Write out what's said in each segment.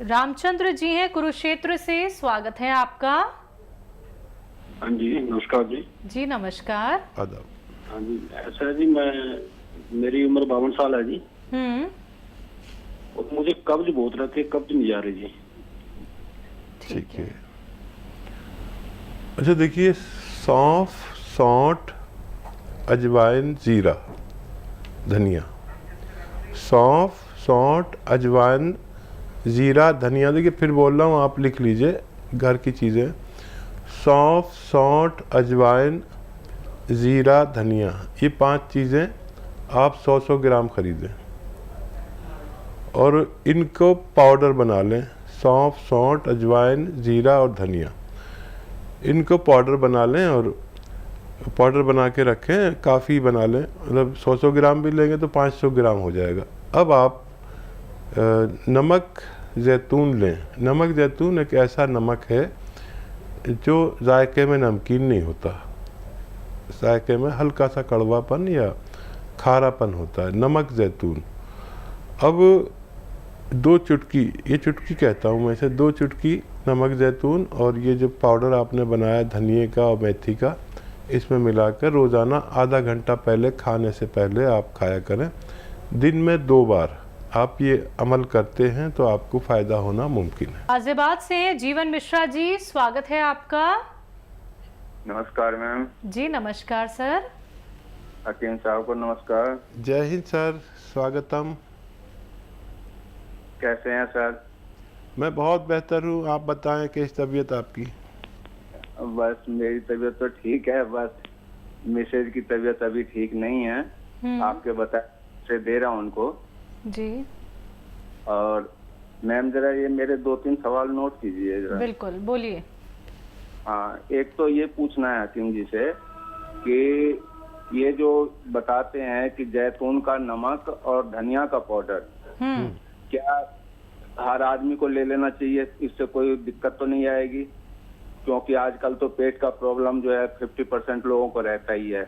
रामचंद्र जी हैं कुरुक्षेत्र से, स्वागत है आपका। हाँ जी, नमस्कार जी। जी नमस्कार। आदाब। हाँ जी, ऐसा है जी, मेरी उम्र 52 साल है जी। और मुझे कब्ज बहुत रहती है, कब्ज नहीं जा रही जी। ठीक है। अच्छा देखिए, सौंफ, सौंठ, अजवाइन, जीरा, धनिया। सौंफ, सौंठ, अजवाइन, जीरा, धनिया। देखिए फिर बोल रहा हूँ, आप लिख लीजिए घर की चीज़ें। सौंफ, सौंठ, अजवाइन, जीरा, धनिया, ये 5 चीज़ें आप 100-100 ग्राम खरीदें और इनको पाउडर बना लें। सौंफ, सौंठ, अजवाइन, जीरा और धनिया, इनको पाउडर बना लें और पाउडर बना के रखें। काफ़ी बना लें, मतलब 100-100 ग्राम भी लेंगे तो 500 ग्राम हो जाएगा। अब आप नमक जैतून लें। नमक जैतून एक ऐसा नमक है जो जायके में नमकीन नहीं होता, जायके में हल्का सा कड़वापन या खारापन होता है। नमक जैतून। अब 2 चुटकी, ये चुटकी कहता हूँ मैं इसे, 2 चुटकी नमक जैतून और ये जो पाउडर आपने बनाया धनिए का और मेथी का, इसमें मिलाकर रोज़ाना आधा घंटा पहले खाने से पहले आप खाया करें। दिन में 2 बार आप ये अमल करते हैं तो आपको फ़ायदा होना मुमकिन है। गाजियाबाद से जीवन मिश्रा जी, स्वागत है आपका। नमस्कार मैम। जी नमस्कार सर। हकीम साहब को नमस्कार। जय हिंद सर, स्वागतम। कैसे हैं सर? मैं बहुत बेहतर हूँ, आप बताएं कैसी तबीयत आपकी? बस मेरी तबीयत तो ठीक है, बस मिसेज की तबीयत अभी ठीक नहीं है। आपके बताए से दे रहा हूँ उनको जी। और मैम जरा ये मेरे 2-3 सवाल नोट कीजिए जरा। बिल्कुल, बोलिए। हाँ, एक तो ये पूछना है हकीम जी से कि ये जो बताते हैं कि जैतून का नमक और धनिया का पाउडर, क्या हर आदमी को ले लेना चाहिए? इससे कोई दिक्कत तो नहीं आएगी? क्योंकि आजकल तो पेट का प्रॉब्लम जो है 50% लोगों को रहता ही है।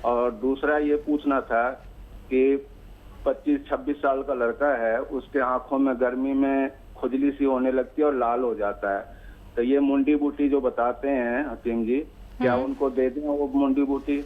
और दूसरा ये पूछना था कि 25-26 साल का लड़का है, उसके आंखों में गर्मी में खुजली सी होने लगती है और लाल हो जाता है। तो ये मुंडी बूटी जो बताते हैं हकीम जी, क्या उनको दे दें वो मुंडी बूटी?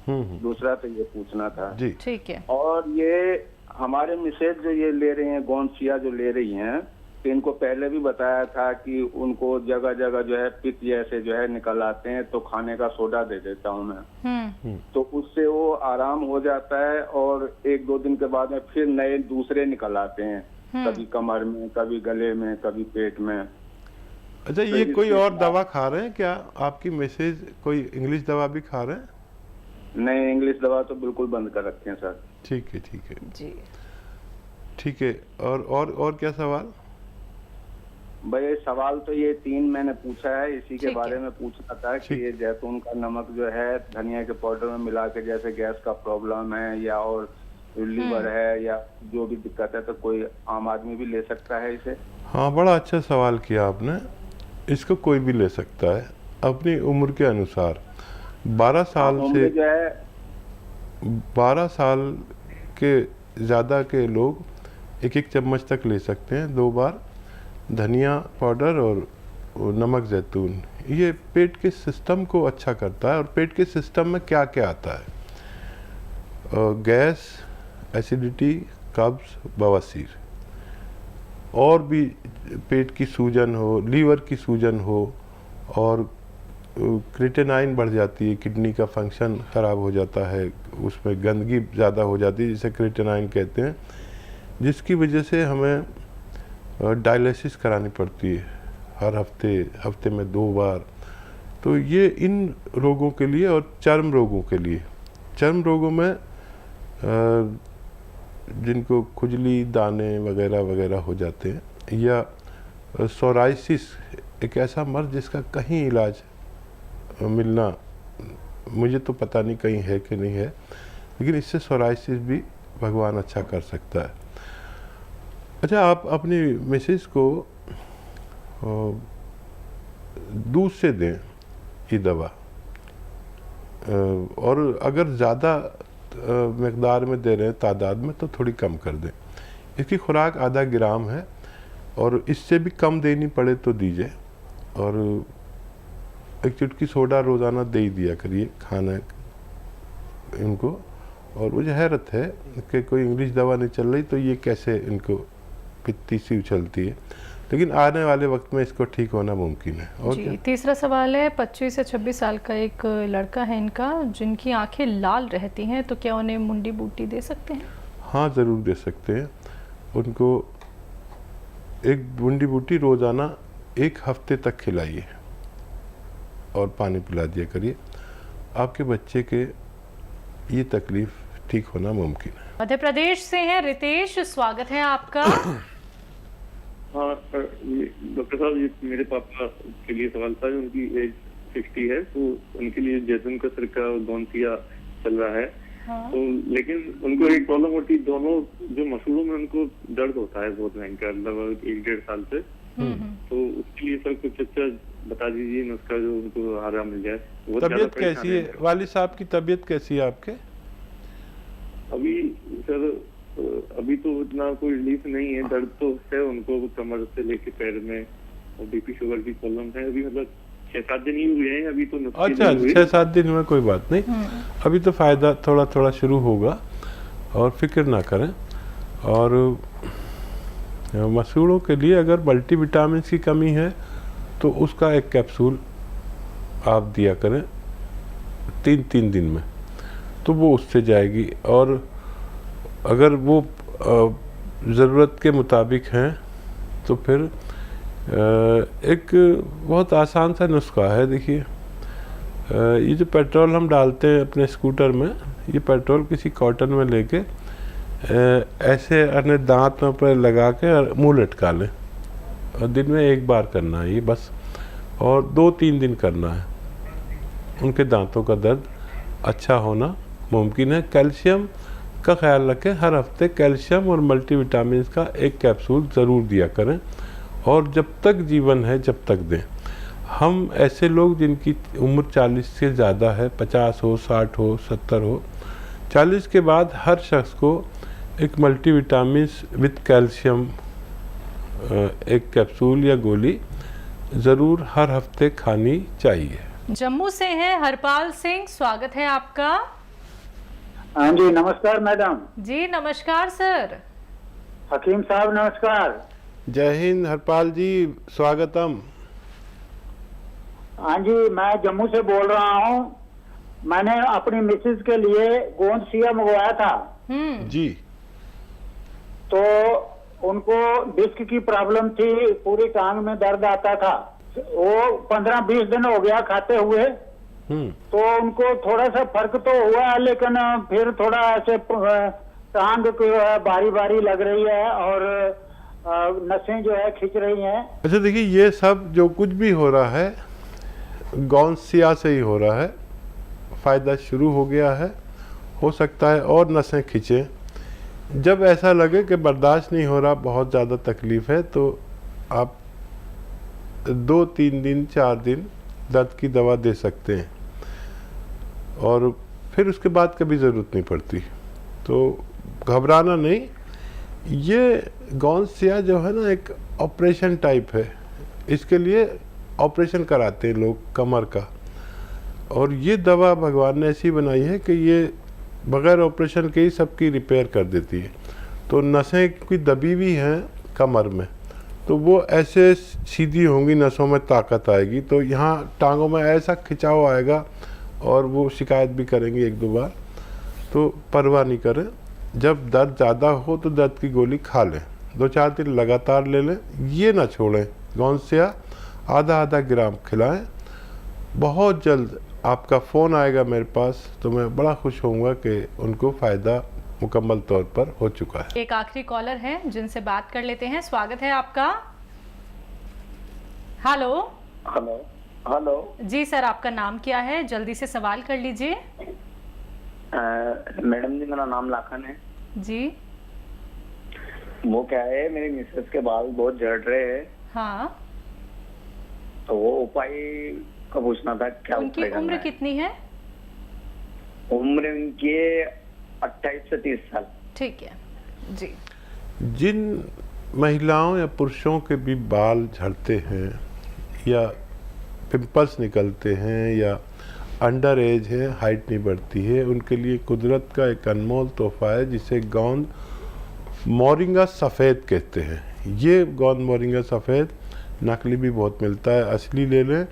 दूसरा तो ये पूछना था जी। ठीक है। और ये हमारे मिसेज जो ये ले रही हैं, गोंसिया जो ले रही हैं, तो इनको पहले भी बताया था कि उनको जगह जगह जो है पित्त जैसे जो है निकल आते हैं, तो खाने का सोडा दे देता हूँ मैं, तो उससे वो आराम हो जाता है और 1-2 दिन के बाद में फिर नए दूसरे निकल आते हैं, कभी कमर में, कभी गले में, कभी पेट में। अच्छा, ये कोई और दवा खा रहे हैं क्या आपकी मिसेज? कोई इंग्लिश दवा भी खा रहे हैं? नहीं, इंग्लिश दवा तो बिल्कुल बंद कर रखे हैं सर। ठीक है, ठीक है जी। ठीक है। और क्या सवाल? भाई सवाल तो ये 3 मैंने पूछा है, इसी के बारे में पूछना था कि ये जैतून का नमक जो है धनिया के पाउडर में मिला के, जैसे गैस का प्रॉब्लम है या और लीवर है या जो भी दिक्कत है, तो कोई आम आदमी भी ले सकता है इसे? हाँ, बड़ा अच्छा सवाल किया आपने। इसको कोई भी ले सकता है अपनी उम्र के अनुसार। 12 साल से 12 साल के ज़्यादा के लोग 1-1 चम्मच तक ले सकते हैं 2 बार। धनिया पाउडर और नमक जैतून, ये पेट के सिस्टम को अच्छा करता है। और पेट के सिस्टम में क्या क्या आता है? गैस, एसिडिटी, कब्ज, बवासीर, और भी पेट की सूजन हो, लीवर की सूजन हो, और क्रिएटिनाइन बढ़ जाती है, किडनी का फंक्शन ख़राब हो जाता है, उसमें गंदगी ज़्यादा हो जाती है जिसे क्रिएटिनाइन कहते हैं, जिसकी वजह से हमें डायलिसिस करानी पड़ती है हर हफ्ते में 2 बार। तो ये इन रोगों के लिए। और चर्म रोगों के लिए, चर्म रोगों में जिनको खुजली, दाने वगैरह वगैरह हो जाते हैं, या सोराइसिस, एक ऐसा मर्ज जिसका कहीं इलाज मिलना, मुझे तो पता नहीं कहीं है कि नहीं है, लेकिन इससे सोराइसिस भी भगवान अच्छा कर सकता है। अच्छा, आप अपनी मिसेज को दूध से दें ये दवा, और अगर ज़्यादा मकदार में दे रहे हैं, तादाद में, तो थोड़ी कम कर दें। इसकी खुराक आधा ग्राम है। और इससे भी कम देनी पड़े तो दीजिए। और एक चुटकी सोडा रोज़ाना दे ही दिया करिए खाना इनको। और मुझे हैरत है कि कोई इंग्लिश दवा नहीं चल रही तो ये कैसे इनको पित्ती सी उछलती है, लेकिन आने वाले वक्त में इसको ठीक होना मुमकिन है। और जी, क्या? तीसरा सवाल है, 25 से 26 साल का एक लड़का है इनका, जिनकी आंखें लाल रहती हैं, तो क्या उन्हें मुंडी बूटी दे सकते हैं? हाँ, ज़रूर दे सकते हैं। उनको एक बूंदी बूटी रोज़ाना 1 हफ्ते तक खिलाइए और पानी पिला दिया करिए। आपके बच्चे के ये तकलीफ़ ठीक होना मुमकिन है। मध्य प्रदेश से हैं रितेश, स्वागत है आपका। हाँ डॉक्टर साहब, ये मेरे पापा के लिए सवाल था। उनकी एज 60 है, तो उनके लिए जैतून का सिरका और गौनसिया चल रहा है। हाँ। तो लेकिन उनको एक प्रॉब्लम होती है, दोनों जो मसूड़ों में उनको दर्द होता है बहुत भयंकर, लगभग 1-1.5 साल से। तो उसके लिए सर कुछ अच्छा बता दीजिए नुस्खा जो उनको आराम मिल जाए। तबीयत कैसी है वालिद साहब की? तबीयत कैसी है आपके? अभी सर अभी तो इतना कोई रिलीफ नहीं है, दर्द तो है उनको कमर से लेके पैर में, और बीपी शुगर की प्रॉब्लम है। अभी मतलब 6-7 दिन ही हुए हैं अभी तो। अच्छा, 6-7 दिन में कोई बात नहीं, अभी तो फ़ायदा थोड़ा थोड़ा शुरू होगा और फिक्र ना करें। और मसूड़ों के लिए अगर मल्टीविटामिन की कमी है तो उसका एक कैप्सूल आप दिया करें 3-3 दिन में, तो वो उससे जाएगी। और अगर वो ज़रूरत के मुताबिक हैं तो फिर एक बहुत आसान सा नुस्खा है। देखिए, ये जो पेट्रोल हम डालते हैं अपने स्कूटर में, ये पेट्रोल किसी कॉटन में लेके ऐसे अपने दांत में पर लगा के मुँह लटका लें, और दिन में 1 बार करना है ये बस, और 2-3 दिन करना है। उनके दांतों का दर्द अच्छा होना मुमकिन है। कैल्शियम का ख्याल रखें, हर हफ्ते कैल्शियम और मल्टीविटामिन का 1 कैप्सूल ज़रूर दिया करें, और जब तक जीवन है जब तक दें। हम ऐसे लोग जिनकी उम्र 40 से ज़्यादा है, 50 हो, 60 हो, 70 हो, 40 के बाद हर शख्स को एक मल्टीविटामिन विद कैल्शियम 1 कैप्सूल या गोली ज़रूर हर हफ्ते खानी चाहिए। जम्मू से हैं हरपाल सिंह, स्वागत है आपका। हाँ जी, नमस्कार मैडम। जी नमस्कार सर। हकीम साहब नमस्कार। जय हिंद हरपाल जी, स्वागतम। हाँ जी, मैं जम्मू से बोल रहा हूँ। मैंने अपनी मिसेज के लिए गोंदसिया मंगवाया था जी। तो उनको डिस्क की प्रॉब्लम थी, पूरी टांग में दर्द आता था। वो 15-20 दिन हो गया खाते हुए, तो उनको थोड़ा सा फर्क तो हुआ, लेकिन फिर थोड़ा ऐसे टांग बारी बारी लग रही है और नसें जो है खिंच रही हैं। अच्छा देखिए, ये सब जो कुछ भी हो रहा है गौनसिया से ही हो रहा है। फ़ायदा शुरू हो गया है, हो सकता है और नसें खिंचे। जब ऐसा लगे कि बर्दाश्त नहीं हो रहा, बहुत ज़्यादा तकलीफ़ है, तो आप 2-3 दिन 4 दिन दर्द की दवा दे सकते हैं, और फिर उसके बाद कभी ज़रूरत नहीं पड़ती। तो घबराना नहीं। ये गौनसिया जो है ना, एक ऑपरेशन टाइप है। इसके लिए ऑपरेशन कराते हैं लोग कमर का, और ये दवा भगवान ने ऐसी बनाई है कि ये बग़ैर ऑपरेशन के ही सबकी रिपेयर कर देती है। तो नसें की दबी हुई हैं कमर में, तो वो ऐसे सीधी होंगी, नसों में ताकत आएगी, तो यहाँ टांगों में ऐसा खिंचाव आएगा, और वो शिकायत भी करेंगे 1-2 बार। तो परवाह नहीं करें। जब दर्द ज़्यादा हो तो दर्द की गोली खा लें, 2-4 दिन लगातार ले लें, ये ना छोड़ें। गौनसिया आधा ग्राम खिलाएं। बहुत जल्द आपका फ़ोन आएगा मेरे पास, तो मैं बड़ा खुश होऊंगा कि उनको फ़ायदा मुकम्मल तौर पर हो चुका है। एक आखिरी कॉलर है जिनसे बात कर लेते हैं, स्वागत है आपका। हेलो। हेलो जी सर, आपका नाम क्या है? जल्दी से सवाल कर लीजिए। मैडम जी, मेरा नाम लाखन है जी। वो क्या है, मेरी मिसेस के बाल बहुत झड़ रहे हैं। हाँ। तो वो उपाय का पूछना था, क्या उनकी उम्र कितनी है? उम्र उनकी 28 से 30 साल। ठीक है जी। जिन महिलाओं या पुरुषों के भी बाल झड़ते हैं या पिंपल्स निकलते हैं या अंडर एज है, हाइट नहीं बढ़ती है, उनके लिए कुदरत का एक अनमोल तोहफा है जिसे गोंद मोरिंगा सफ़ेद कहते हैं। ये गोंद मोरिंगा सफ़ेद नकली भी बहुत मिलता है, असली ले लें।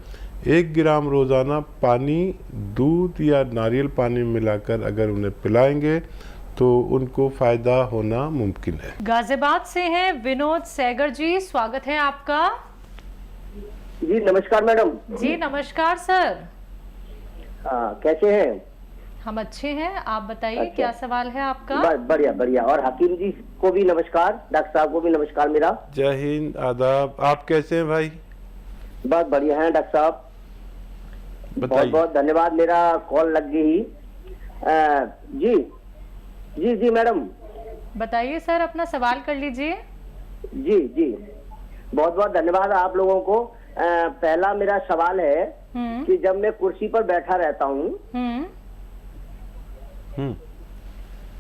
1 ग्राम रोज़ाना पानी, दूध या नारियल पानी मिलाकर अगर उन्हें पिलाएंगे तो उनको फ़ायदा होना मुमकिन है। गाजियाबाद से हैं विनोद सैगर जी, स्वागत है आपका। जी नमस्कार मैडम। जी नमस्कार सर। कैसे हैं? हम अच्छे हैं, आप बताइए अच्छा। क्या सवाल है आपका? बढ़िया बढ़िया। और हकीम जी को भी नमस्कार, डॉक्टर साहब को भी नमस्कार मेरा। जय हिंद, आदाब। आप कैसे हैं भाई? बहुत बढ़िया हैं डॉक्टर साहब, बहुत बताइए। बहुत धन्यवाद, मेरा कॉल लग गई। जी जी जी मैडम बताइए सर, अपना सवाल कर लीजिए। जी जी बहुत बहुत धन्यवाद आप लोगों को। पहला मेरा सवाल है कि जब मैं कुर्सी पर बैठा रहता हूँ।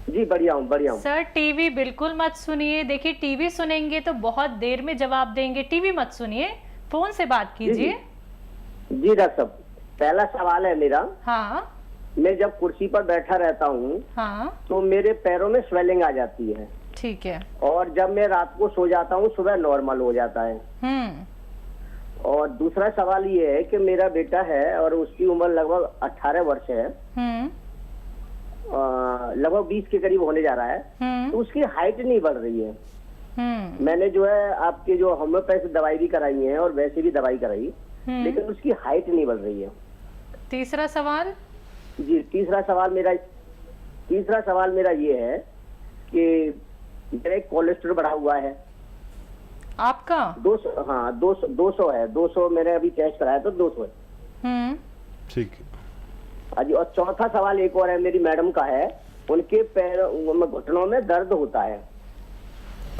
जी बढ़िया हूँ सर टीवी बिल्कुल मत सुनिए। देखिए टीवी सुनेंगे तो बहुत देर में जवाब देंगे, टीवी मत सुनिए, फोन से बात कीजिए। जी डॉक्टर साहब, पहला सवाल है मेरा। हाँ मैं जब कुर्सी पर बैठा रहता हूँ हाँ तो मेरे पैरों में स्वेलिंग आ जाती है, ठीक है। और जब मैं रात को सो जाता हूँ सुबह नॉर्मल हो जाता है। और दूसरा सवाल ये है कि मेरा बेटा है और उसकी उम्र लगभग 18 वर्ष है, लगभग 20 के करीब होने जा रहा है, तो उसकी हाइट नहीं बढ़ रही है। मैंने जो है आपके जो होम्योपैथी दवाई भी कराई है और वैसे भी दवाई कराई, लेकिन उसकी हाइट नहीं बढ़ रही है। तीसरा सवाल? जी तीसरा सवाल मेरा ये है कि मेरा एक कोलेस्ट्रॉल बढ़ा हुआ है। आपका 200? हाँ 200 है। 200 मैंने अभी टेस्ट कराया तो 200 है। ठीक है। हाँ जी। और चौथा सवाल एक और है, मेरी मैडम का है, उनके पैरों में घुटनों में दर्द होता है।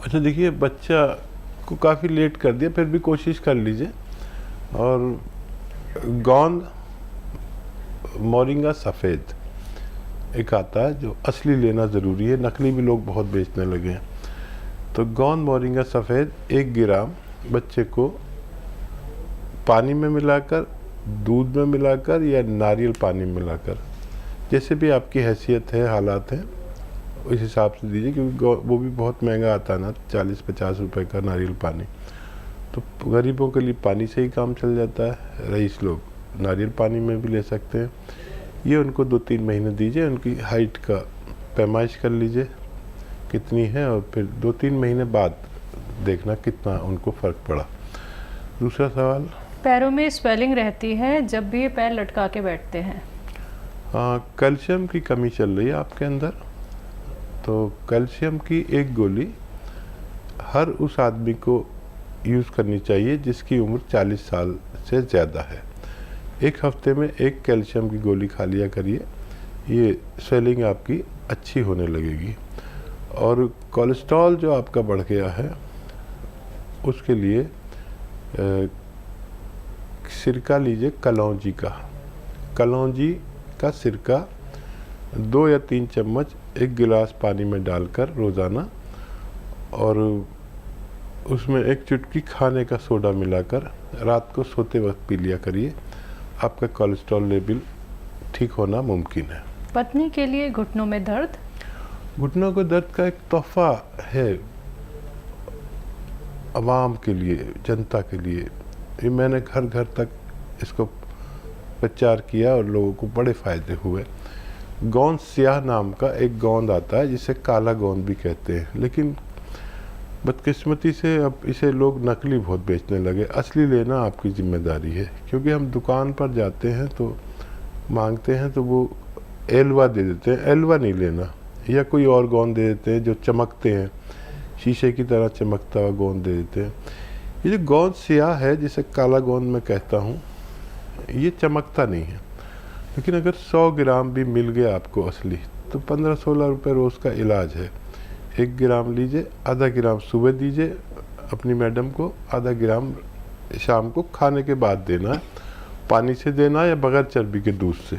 अच्छा देखिए, बच्चा को काफ़ी लेट कर दिया, फिर भी कोशिश कर लीजिए। और गोंद मोरिंगा सफ़ेद एक आता है जो असली लेना ज़रूरी है, नकली भी लोग बहुत बेचने लगे हैं। तो गोंद मोरिंगा सफ़ेद 1 ग्राम बच्चे को पानी में मिलाकर, दूध में मिलाकर या नारियल पानी में मिलाकर, जैसे भी आपकी हैसियत है, हालात हैं, उस हिसाब से दीजिए, क्योंकि वो भी बहुत महंगा आता है ना, 40-50 रुपए का नारियल पानी। तो गरीबों के लिए पानी से ही काम चल जाता है, रईस लोग नारियल पानी में भी ले सकते हैं। ये उनको 2-3 महीने दीजिए, उनकी हाइट का पैमाइश कर लीजिए कितनी है, और फिर 2-3 महीने बाद देखना कितना उनको फ़र्क पड़ा। दूसरा सवाल? पैरों में स्वेलिंग रहती है जब भी ये पैर लटका के बैठते हैं। हाँ, कैल्शियम की कमी चल रही है आपके अंदर। तो कैल्शियम की एक गोली हर उस आदमी को यूज़ करनी चाहिए जिसकी उम्र 40 साल से ज़्यादा है। 1 हफ्ते में 1 कैल्शियम की गोली खा लिया करिए, ये स्वेलिंग आपकी अच्छी होने लगेगी। और कोलेस्ट्रॉल जो आपका बढ़ गया है उसके लिए सिरका लीजिए, कलौंजी का सिरका 2 या 3 चम्मच 1 गिलास पानी में डालकर रोज़ाना, और उसमें 1 चुटकी खाने का सोडा मिलाकर रात को सोते वक्त पी लिया करिए। आपका कोलेस्ट्रॉल लेवल ठीक होना मुमकिन है। पत्नी के लिए घुटनों में दर्द? घुटनों के दर्द का एक तोहफा है आवाम के लिए, जनता के लिए। ये मैंने घर घर तक इसको प्रचार किया और लोगों को बड़े फ़ायदे हुए। गोंद स्याह नाम का एक गोंद आता है जिसे काला गोंद भी कहते हैं, लेकिन बदकिस्मती से अब इसे लोग नकली बहुत बेचने लगे। असली लेना आपकी जिम्मेदारी है, क्योंकि हम दुकान पर जाते हैं तो मांगते हैं तो वो एलवा दे देते हैं। एलवा नहीं लेना, या कोई और गोंद दे देते हैं जो चमकते हैं, शीशे की तरह चमकता हुआ गोंद दे देते हैं। ये जो गोंद स्याह है जिसे काला गोंद मैं कहता हूँ, ये चमकता नहीं है, लेकिन अगर 100 ग्राम भी मिल गया आपको असली तो 15-16 रुपये रोज़ का इलाज है। 1 ग्राम लीजिए, आधा ग्राम सुबह दीजिए अपनी मैडम को, आधा ग्राम शाम को खाने के बाद देना है, पानी से देना या बगैर चर्बी के दूध से।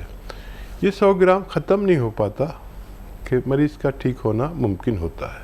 ये 100 ग्राम ख़त्म नहीं हो पाता कि मरीज़ का ठीक होना मुमकिन होता है।